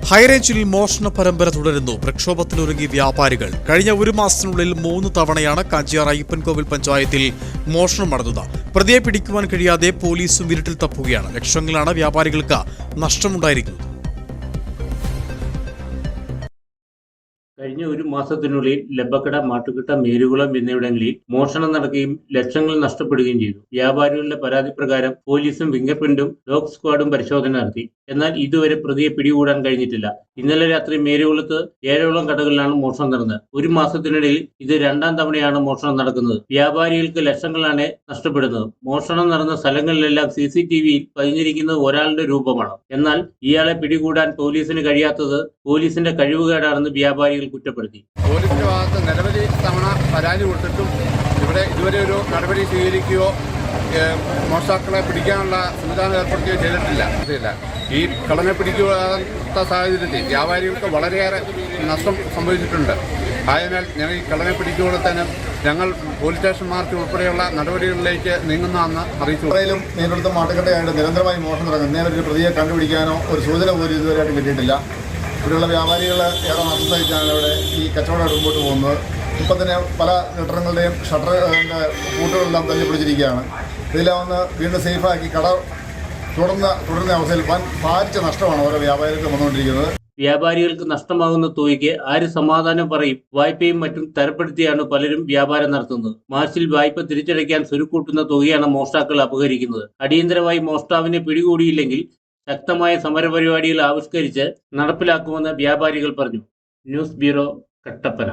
ഹൈറേഞ്ചിൽ മോഷണ പരമ്പര തുടരുന്നു. പ്രക്ഷോഭത്തിനൊരുങ്ങി വ്യാപാരികൾ. കഴിഞ്ഞ ഒരു മാസത്തിനുള്ളിൽ 3 തവണയാണ് കാഞ്ചിയാർ അയ്യപ്പൻകോവിൽ പഞ്ചായത്തിൽ മോഷണം നടന്നത്. പ്രതിയെ പിടിക്കുവാൻ കഴിയാതെ പോലീസും ഇരുട്ടിൽ തപ്പുകയാണ്. ലക്ഷങ്ങളാണ് വ്യാപാരികൾക്ക് നഷ്ടമുണ്ടായിരിക്കുന്നത്. കഴിഞ്ഞ ഒരു മാസത്തിനുള്ളിൽ ലബക്കട, മാട്ടുകെട്ട, മേരുകുളം എന്നിവിടങ്ങളിൽ മോഷണം നടക്കുകയും ലക്ഷങ്ങൾ നഷ്ടപ്പെടുകയും ചെയ്തു. വ്യാപാരികളുടെ പരാതി പ്രകാരം പോലീസും ഫിംഗർ പ്രിന്റും ഡോഗ് സ്ക്വാഡും പരിശോധന നടത്തി. എന്നാൽ ഇതുവരെ പ്രതിയെ പിടികൂടാൻ കഴിഞ്ഞിട്ടില്ല. ഇന്നലെ രാത്രി മേരുകുളത്ത് 7ഓളം കടകളിലാണ് മോഷണം നടന്നത്. ഒരു മാസത്തിനിടയിൽ ഇത് 2ാം തവണയാണ് മോഷണം നടക്കുന്നത്. വ്യാപാരികൾക്ക് ലക്ഷങ്ങളാണ് നഷ്ടപ്പെടുന്നത്. മോഷണം നടന്ന സ്ഥലങ്ങളിലെല്ലാം CCTVയിൽ പതിഞ്ഞിരിക്കുന്നത് ഒരാളുടെ രൂപമാണ്. എന്നാൽ ഇയാളെ പിടികൂടാൻ പോലീസിന് കഴിയാത്തത് പോലീസിന്റെ കഴിവുകേടാണെന്ന് വ്യാപാരികൾ കുറ്റപ്പെടുത്തി. പോലീസിന്റെ ഭാഗത്ത് നിരവധി തവണ പരാതി കൊടുത്തിട്ടും ഇവിടെ ഇതുവരെ ഒരു നടപടി സ്വീകരിക്കുകയോ മോഷ്ടാക്കളെ പിടിക്കാനുള്ള സംവിധാനം ഏർപ്പെടുത്തുകയോ ചെയ്തിട്ടില്ല. ഈ കള്ളനെ പിടിക്കാത്ത സാഹചര്യത്തിൽ വ്യാപാരികൾക്ക് വളരെയേറെ നഷ്ടം സംഭവിച്ചിട്ടുണ്ട്. ആയതിനാൽ ഞങ്ങൾ ഈ കള്ളനെ പിടിക്കുമ്പോൾ തന്നെ ഞങ്ങൾ പോലീസ് സ്റ്റേഷൻ മാർച്ച് ഉൾപ്പെടെയുള്ള നടപടികളിലേക്ക് നീങ്ങുന്നതെന്ന് അറിയിച്ചു. നേരിടത്തും മാട്ടുകെട്ടയായിട്ട് നിരന്തരമായി മോഷണം നടക്കുന്നു. നേരെ ഒരു പ്രതിയെ കണ്ടുപിടിക്കാനോ ഒരു സൂചന പോലും ഇതുവരെയായിട്ട് കിട്ടിയിട്ടില്ല. ഇവിടെയുള്ള വ്യാപാരികൾ ഏറെ നഷ്ടം സഹിച്ചാണ് ഇവിടെ ഈ കച്ചവടം മുമ്പോട്ട് പോകുന്നത്. ഇപ്പം തന്നെ പല കെട്ടിടങ്ങളുടെയും ഷട്ടറിൻ്റെ പൂട്ടുകളെല്ലാം തല്ലിപ്പിടിച്ചിരിക്കുകയാണ്. ഇതെല്ലാം ഒന്ന് വീണ്ടും സേഫാക്കി കട തുടരുന്ന അവസ്ഥയിൽ ഭാരിച്ച നഷ്ടമാണ് ഓരോ വ്യാപാരികൾക്ക് വന്നുകൊണ്ടിരിക്കുന്നത്. വ്യാപാരികൾക്ക് നഷ്ടമാകുന്ന തുകയ്ക്ക് ആര് സമാധാനം പറയും? വായ്പയും മറ്റും തരപ്പെടുത്തിയാണ് പലരും വ്യാപാരം നടത്തുന്നത്. മാർച്ചിൽ വായ്പ തിരിച്ചടയ്ക്കാൻ സ്വരുക്കൂട്ടുന്ന തുകയാണ് മോഷ്ടാക്കൾ അപഹരിക്കുന്നത്. അടിയന്തരമായി മോഷ്ടാവിനെ പിടികൂടിയില്ലെങ്കിൽ ശക്തമായ സമരപരിപാടികൾ ആവിഷ്കരിച്ച് നടപ്പിലാക്കുമെന്ന് വ്യാപാരികൾ പറഞ്ഞു. News bureau, Kattappana.